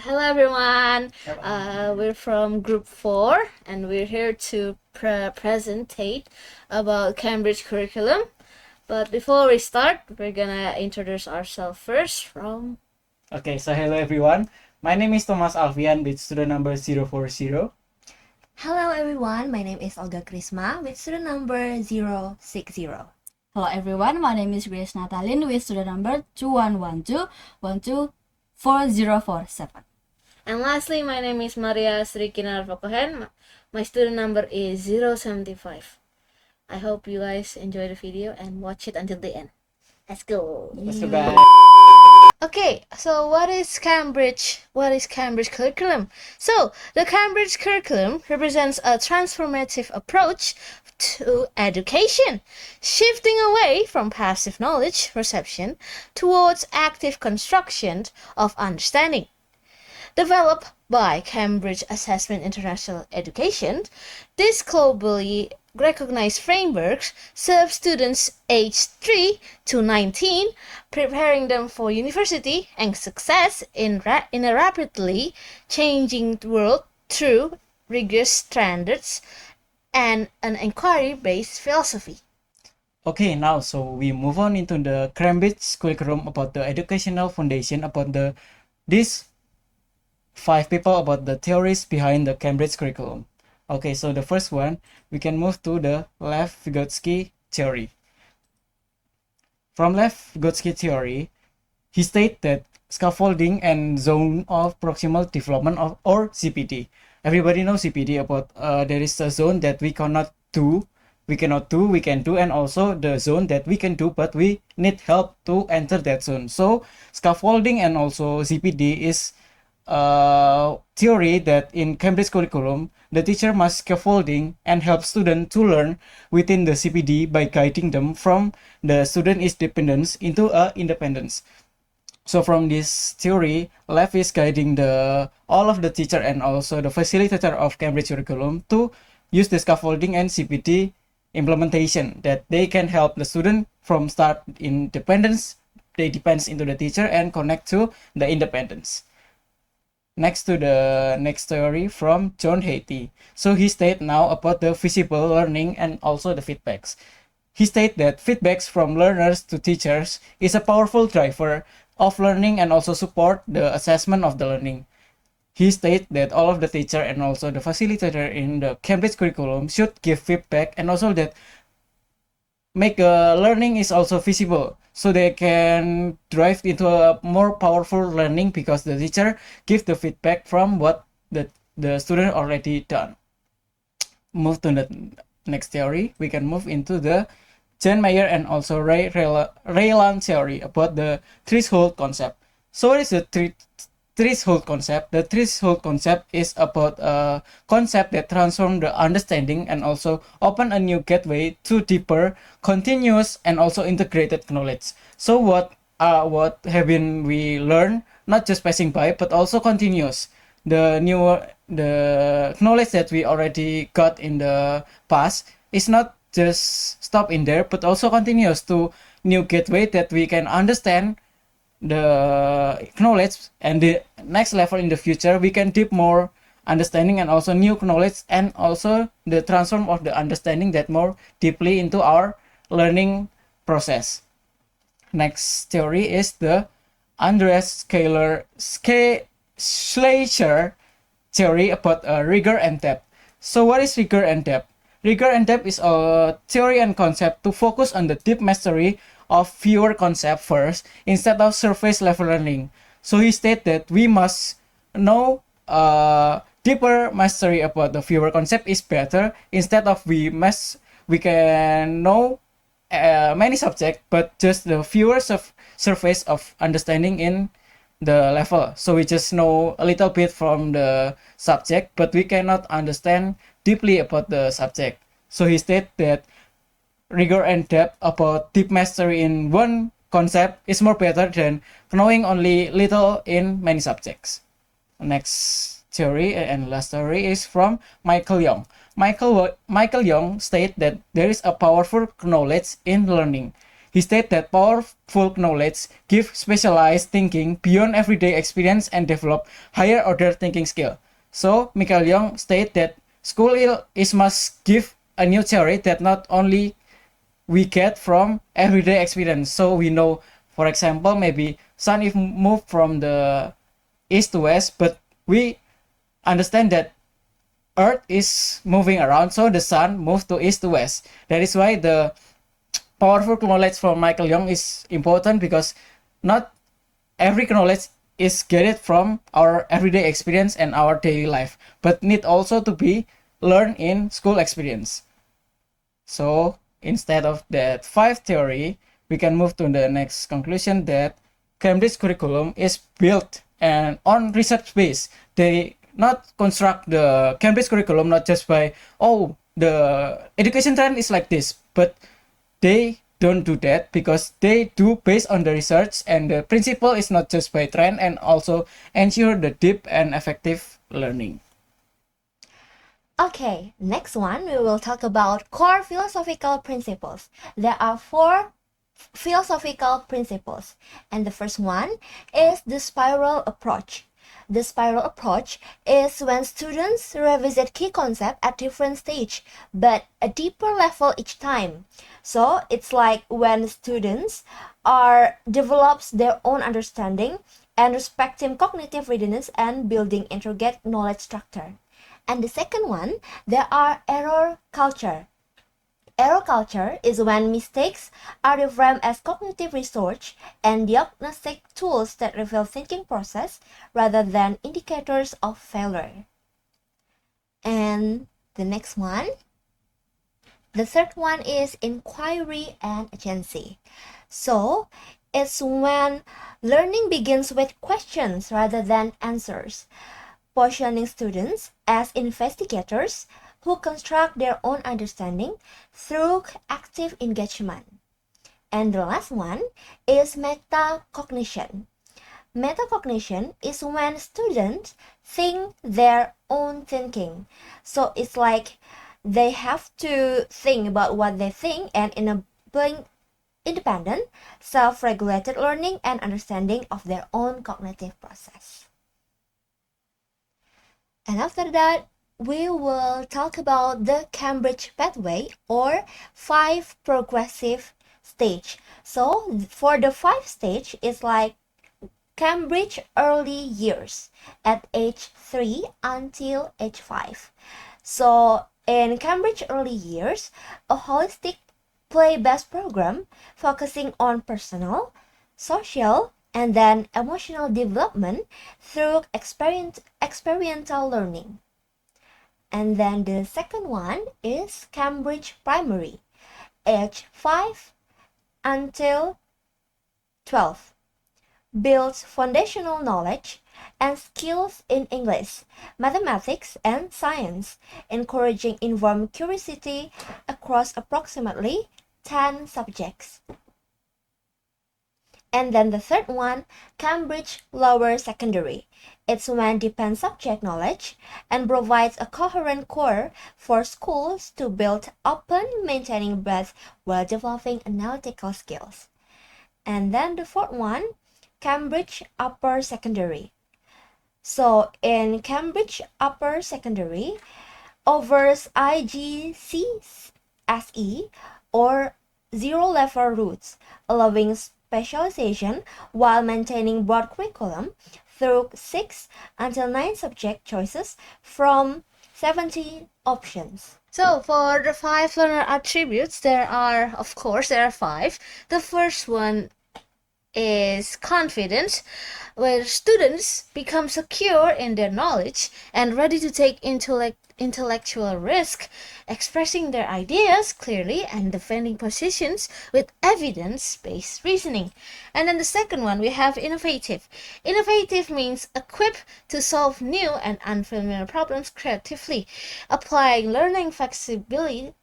Hello everyone. We're from Group 4 and we're here to presentate about Cambridge curriculum. But before we start, we're gonna introduce ourselves first from... Okay, so hello everyone. My name is Thomas Alfian with student number 040. Hello everyone, my name is Olga Christma with student number 060. Hello everyone, my name is Nataline with student number 2112124047. And lastly, my name is Maria Asri Kinara Cohen. My student number is 075. I hope you guys enjoy the video and watch it until the end. Let's go. Let's go guys. Okay, so what is Cambridge curriculum? So, the Cambridge curriculum represents a transformative approach to education, shifting away from passive knowledge perception towards active construction of understanding. Developed by Cambridge Assessment International Education, this globally recognized framework serves students aged 3 to 19, preparing them for university and success in a rapidly changing world through rigorous standards and an inquiry-based philosophy. Okay, now so we move on into the Cambridge curriculum about the educational foundation about these 5 people about the theories behind the Cambridge curriculum. Okay, so the first one, we can move to the Lev-Vygotsky theory. From Lev-Vygotsky theory, he states that scaffolding and zone of proximal development or ZPD. Everybody knows ZPD about there is a zone that we cannot do, we can do, and also the zone that we can do, but we need help to enter that zone. So scaffolding and also ZPD is theory that in Cambridge curriculum, the teacher must scaffolding and help students to learn within the CPD by guiding them from the student is dependence into independence. So from this theory, Lev is guiding all of the teacher and also the facilitator of Cambridge curriculum to use the scaffolding and CPD implementation that they can help the student from start independence, they depends into the teacher and connect to the independence. Next to the next theory from John Hatie. So he stated now about the visible learning and also the feedbacks. He stated that feedbacks from learners to teachers is a powerful driver of learning and also support the assessment of the learning. He stated that all of the teacher and also the facilitator in the Cambridge curriculum should give feedback and also that make learning is also visible so they can drive into a more powerful learning because the teacher gives the feedback from what the student already done. Move to the next theory, we can move into the Jan Mayer and also Raylan theory about the threshold concept. So what is the threshold concept? The threshold concept is about a concept that transforms the understanding and also open a new gateway to deeper, continuous, and also integrated knowledge. So what haven't we learned? Not just passing by, but also continuous. The knowledge that we already got in the past is not just stop in there, but also continuous to new gateway that we can understand the knowledge and the next level in the future we can deep more understanding and also new knowledge and also the transform of the understanding that more deeply into our learning process. Next theory is the Andreas Schleicher theory about rigor and depth. So what is rigor and depth? Rigor and depth is a theory and concept to focus on the deep mastery of fewer concepts first instead of surface level learning. So he stated that we must know deeper mastery about the fewer concept is better instead of we can know many subjects but just the fewer surface of understanding in the level. So we just know a little bit from the subject but we cannot understand deeply about the subject. So he stated that rigor and depth about deep mastery in one concept is more better than knowing only little in many subjects. Next theory and last theory is from Michael Young. Michael Young stated that there is a powerful knowledge in learning. He stated that powerful knowledge gives specialized thinking beyond everyday experience and develop higher order thinking skill. So Michael Young stated that school is must give a new theory that not only we get from everyday experience. So we know, for example, maybe sun if move from the east to west, but we understand that Earth is moving around, so the sun moves to east to west. That is why the powerful knowledge from Michael Young is important, because not every knowledge is get from our everyday experience and our daily life, but need also to be learned in school experience. So instead of that five theory, we can move to the next conclusion that Cambridge curriculum is built and on research base. They not construct the Cambridge curriculum not just by, oh, the education trend is like this, but they don't do that because they do based on the research, and the principle is not just by trend and also ensure the deep and effective learning. Okay, next one we will talk about core philosophical principles. There are 4 philosophical principles, and the first one is the spiral approach. The spiral approach is when students revisit key concepts at different stage, but a deeper level each time. So it's like when students develops their own understanding and respecting cognitive readiness and building intricate knowledge structure. And the second one, there are error culture. Error culture is when mistakes are reframed as cognitive research and diagnostic tools that reveal thinking process rather than indicators of failure. And the next one, the third one is inquiry and agency. So it's when learning begins with questions rather than answers, positioning students as investigators who construct their own understanding through active engagement. And the last one is metacognition. Metacognition is when students think their own thinking. So it's like they have to think about what they think and enabling independent, self-regulated learning and understanding of their own cognitive process. And after that, we will talk about the Cambridge pathway or 5 progressive stage. So for the 5 stage, it's like Cambridge early years at age 3 until age 5. So in Cambridge early years, a holistic play-based program focusing on personal, social, and then emotional development through experiential learning. And then the second one is Cambridge Primary, age 5 until 12. Builds foundational knowledge and skills in English, mathematics, and science, encouraging informed curiosity across approximately 10 subjects. And then the third one, Cambridge Lower Secondary. It's when depends subject knowledge and provides a coherent core for schools to build open, maintaining breadth while developing analytical skills. And then the fourth one, Cambridge Upper Secondary. So in Cambridge Upper Secondary, offers IGCSE or zero-level routes, allowing specialization while maintaining broad curriculum through 6 until 9 subject choices from 17 options. So for the 5 learner attributes, there are 5. The first one is confidence, where students become secure in their knowledge and ready to take intellectual risk, expressing their ideas clearly and defending positions with evidence-based reasoning. And then the second one, we have innovative. Innovative means equipped to solve new and unfamiliar problems creatively, applying learning flexibility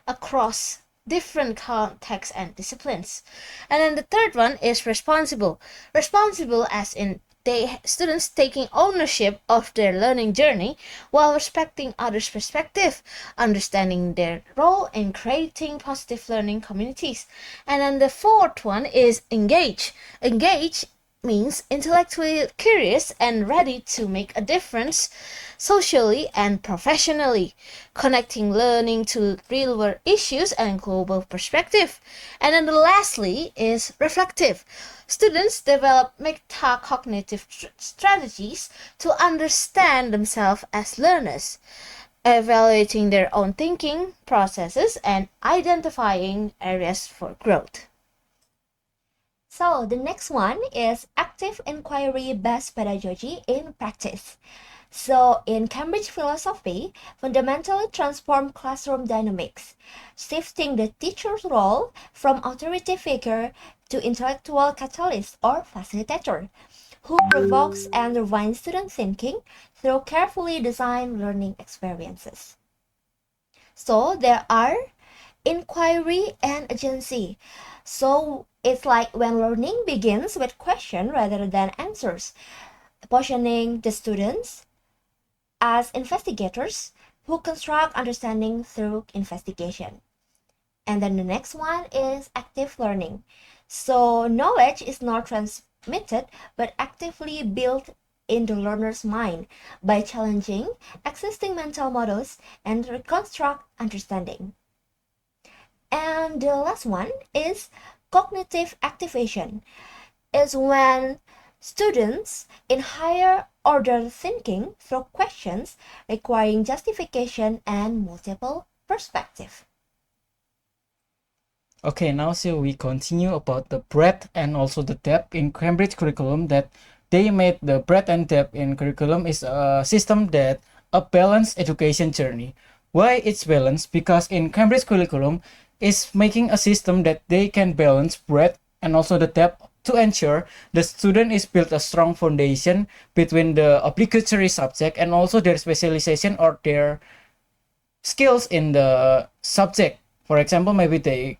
across different contexts and disciplines. And then the third one is responsible. Responsible as in students taking ownership of their learning journey while respecting others' perspective, understanding their role in creating positive learning communities. And then the fourth one is engage. Engage means intellectually curious and ready to make a difference socially and professionally, connecting learning to real world issues and global perspective. And then lastly is reflective. Students develop metacognitive strategies to understand themselves as learners, evaluating their own thinking processes and identifying areas for growth. So the next one is active inquiry-based pedagogy in practice. So in Cambridge philosophy, fundamentally transform classroom dynamics, shifting the teacher's role from authority figure to intellectual catalyst or facilitator, who provokes and refines student thinking through carefully designed learning experiences. So there are inquiry and agency. So it's like when learning begins with question rather than answers, positioning the students as investigators who construct understanding through investigation. And then the next one is active learning. So knowledge is not transmitted but actively built in the learner's mind by challenging existing mental models and reconstruct understanding. And the last one is cognitive activation. Is when students in higher order thinking through questions requiring justification and multiple perspective. Okay, now so we continue about the breadth and also the depth in Cambridge curriculum. That they made the breadth and depth in curriculum is a system that a balanced education journey. Why it's balanced? Because in Cambridge curriculum is making a system that they can balance breadth and also the depth to ensure the student is built a strong foundation between the obligatory subject and also their specialization or their skills in the subject. For example, maybe they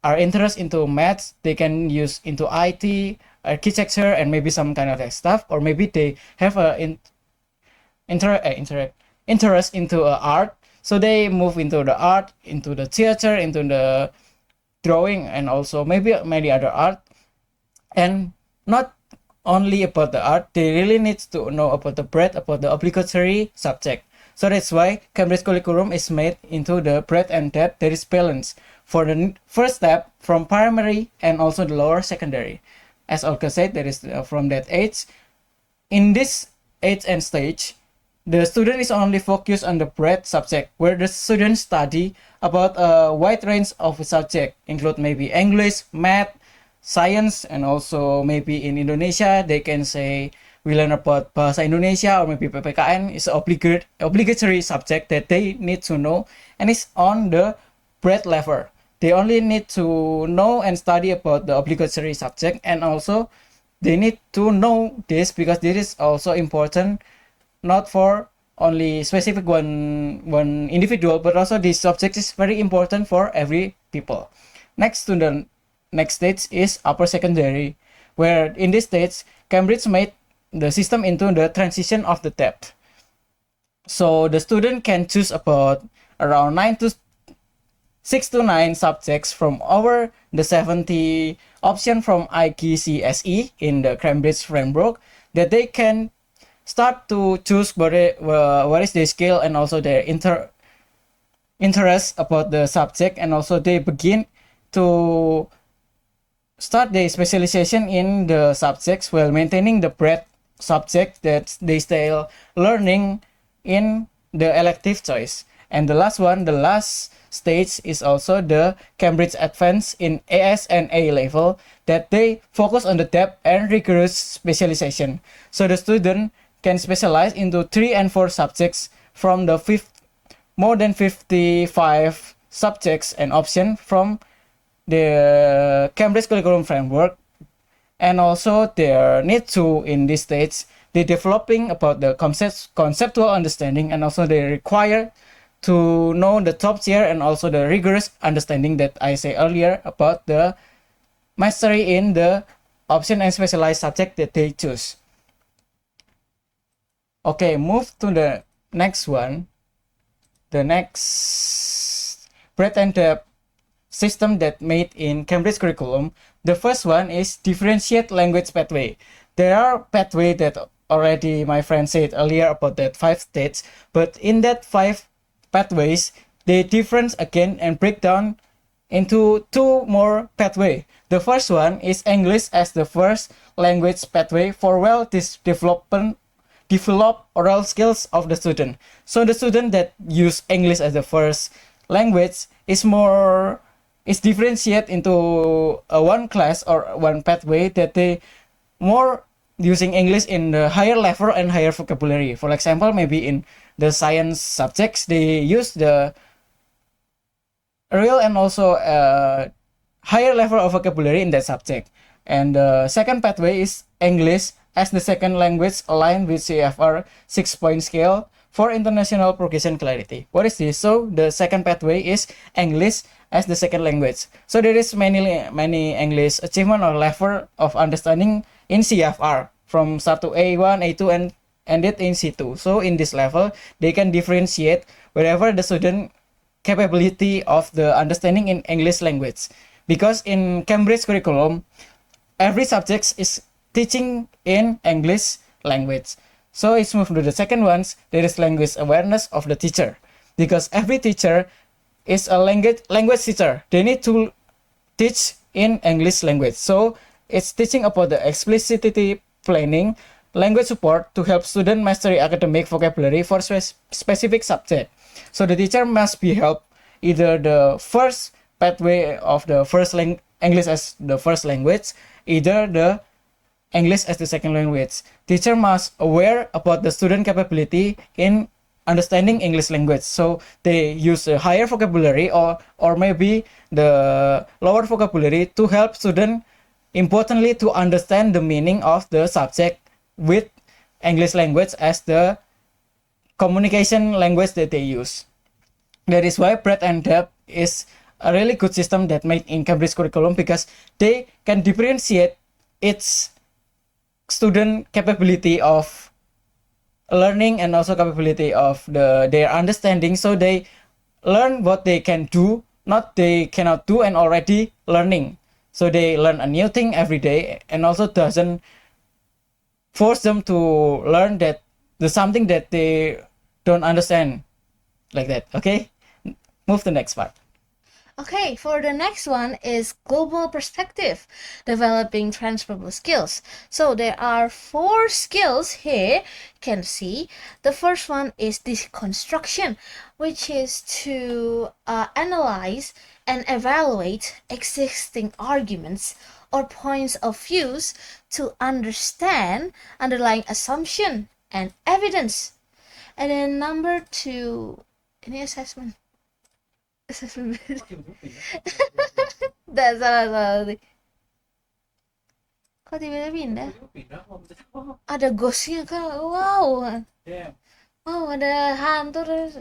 are interested into maths, they can use into IT, architecture, and maybe some kind of that stuff, or maybe they have a interest into art, so they move into the art, into the theater, into the drawing, and also maybe many other art. And not only about the art, they really need to know about the breadth, about the obligatory subject. So that's why Cambridge curriculum is made into the breadth and depth that is balanced for the first step from primary and also the lower secondary. As Olga said, that is from that age. In this age and stage, the student is only focused on the breadth subject, where the student study about a wide range of subject, include maybe English, math, science, and also maybe in Indonesia they can say we learn about bahasa Indonesia or maybe PPKN is obligatory subject that they need to know, and it's on the breadth level. They only need to know and study about the obligatory subject, and also they need to know this because this is also important not for only specific one individual, but also this subject is very important for every people. Next to the next stage is upper secondary, where in this stage Cambridge made the system into the transition of the depth. So the student can choose about around 6 to 9 subjects from over the 70 option from IGCSE in the Cambridge framework, that they can start to choose what is their skill and also their interest about the subject, and also they begin to start their specialization in the subjects while maintaining the breadth subject that they still learning in the elective choice. And the last one, the last stage is also the Cambridge Advanced in AS and A level, that they focus on the depth and rigorous specialization. So the student can specialize into 3 and 4 subjects from the more than 55 subjects and option from the Cambridge curriculum framework. And also their need to in this stage they developing about the conceptual understanding, and also they require to know the top tier and also the rigorous understanding that I say earlier about the mastery in the option and specialized subject that they choose. Okay, move to the next one. The next breadth and depth system that made in Cambridge curriculum. The first one is differentiate language pathway. There are pathway that already my friend said earlier about that 5 states, but in that 5 pathways, they difference again and break down into 2 more pathway. The first one is English as the first language pathway for develop oral skills of the student. So the student that use English as the first language is differentiate into one class or one pathway that they more using English in the higher level and higher vocabulary. For example, maybe in the science subjects they use the real and also higher level of vocabulary in that subject. And the second pathway is English as the second language aligned with CFR 6-point scale for international progression clarity. What is this? So the second pathway is English as the second language. So there is many English achievement or level of understanding in CFR from start to A1, A2, and ended in C2. So in this level, they can differentiate wherever the student capability of the understanding in English language. Because in Cambridge curriculum, every subject is teaching in English language. So it's moved to the second ones. There is language awareness of the teacher, because every teacher is a language teacher. They need to teach in English language. So it's teaching about the explicitity planning, language support to help student mastery academic vocabulary for specific subject. So the teacher must be helped either the first pathway of the first English as the first language, either the English as the second language. Teacher must aware about the student capability in understanding English language. So they use a higher vocabulary or maybe the lower vocabulary to help student importantly to understand the meaning of the subject with English language as the communication language that they use. That is why breadth and depth is a really good system that made in Cambridge curriculum, because they can differentiate its student capability of learning and also capability of their understanding. So they learn what they can do, not they cannot do and already learning. So they learn a new thing every day, and also doesn't force them to learn that there's something that they don't understand like that. Okay, move to the next part. Okay, for the next one is global perspective, developing transferable skills. So there are 4 skills here, you can see. The first one is deconstruction, which is to analyze and evaluate existing arguments or points of views to understand underlying assumption and evidence. And then number 2, ini assessment. salah tadi. Kok tiba-tiba pindah? Ada ghostnya kak. Wow. Wow, ada hantu terus.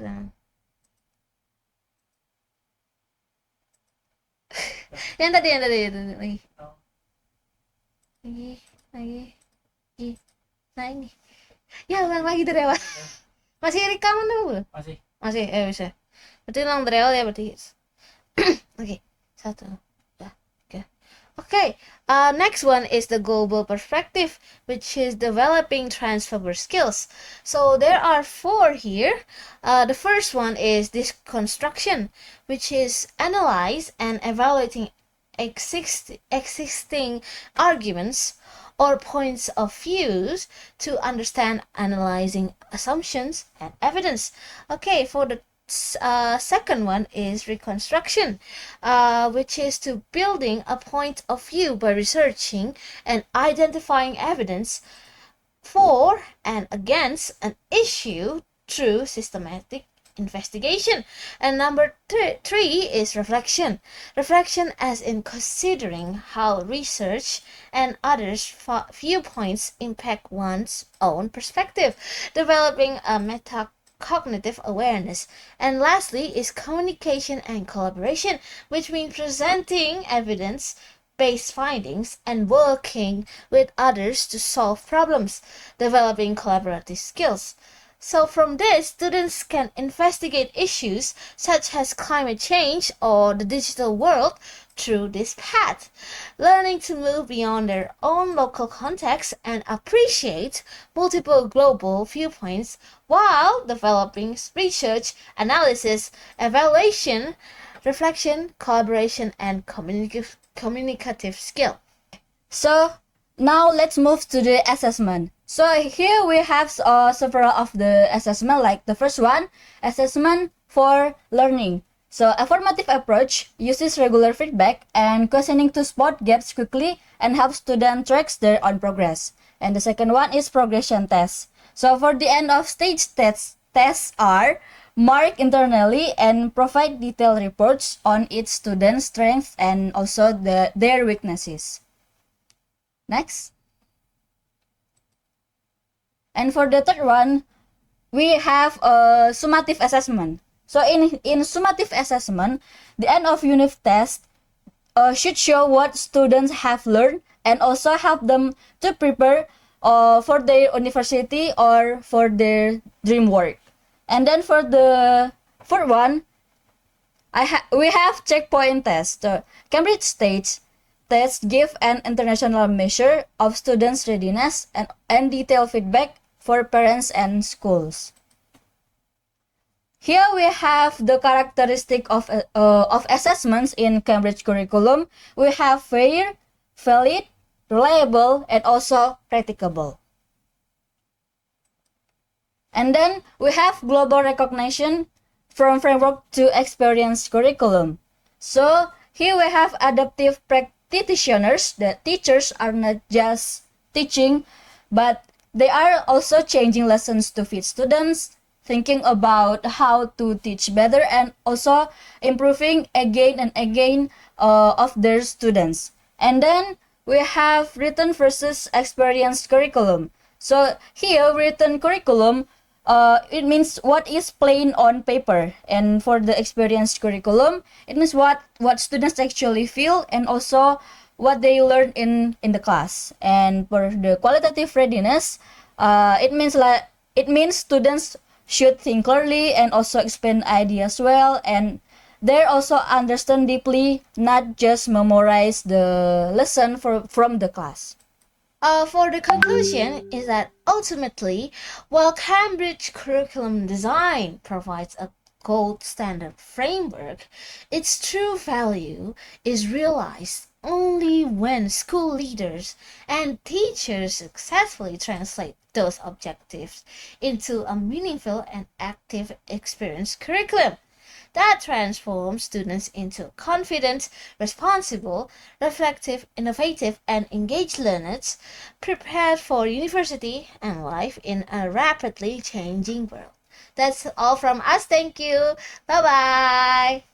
yang tadi lagi. Lagi. Nah ini. Ya ulang lagi Darrela. Masih rekaman dulu? Masih, bisa. Berarti ulang Darrela ya berarti. Oke, 1, 2, 3. Okay, next one is the global perspective, which is developing transferable skills. So there are 4 here. The first one is deconstruction, which is analyze and evaluating existing arguments or points of views to understand analyzing assumptions and evidence. Okay, for the second one is reconstruction, which is to building a point of view by researching and identifying evidence for and against an issue through systematic investigation. And number 3 is reflection. Reflection as in considering how research and others' viewpoints impact one's own perspective, developing a metacognitive awareness. And lastly is communication and collaboration, which means presenting evidence based findings, and working with others to solve problems, developing collaborative skills. So from this, students can investigate issues such as climate change or the digital world through this path, learning to move beyond their own local context and appreciate multiple global viewpoints while developing research, analysis, evaluation, reflection, collaboration, and communicative skill. So now let's move to the assessment. So here we have several of the assessment, like the first one, assessment for learning. So affirmative approach uses regular feedback and questioning to spot gaps quickly and help students track their own progress. And the second one is progression test. So for the end of stage tests are mark internally and provide detailed reports on each student's strengths and also their weaknesses. Next. And for the third one, we have a summative assessment. So in summative assessment, the end of unit test should show what students have learned and also help them to prepare for their university or for their dream work. And then for the fourth one, we have checkpoint test. Cambridge State tests give an international measure of students' readiness and detailed feedback for parents and schools. Here we have the characteristic of assessments in Cambridge curriculum. We have fair, valid, reliable, and also practicable. And then we have global recognition from framework to experience curriculum. So here we have adaptive practitioners. The teachers are not just teaching, but they are also changing lessons to fit students, thinking about how to teach better, and also improving again and again of their students. And then we have written versus experienced curriculum. So here written curriculum, it means what is plain on paper, and for the experienced curriculum, it means what students actually feel and also what they learn in the class. And for the qualitative readiness, it means students should think clearly and also explain ideas well, and they also understand deeply, not just memorize the lesson from the class. For the conclusion is that ultimately, while Cambridge curriculum design provides a gold standard framework, its true value is realized only when school leaders and teachers successfully translate those objectives into a meaningful and active experience curriculum that transforms students into confident, responsible, reflective, innovative, and engaged learners prepared for university and life in a rapidly changing world. That's all from us. Thank you. Bye bye.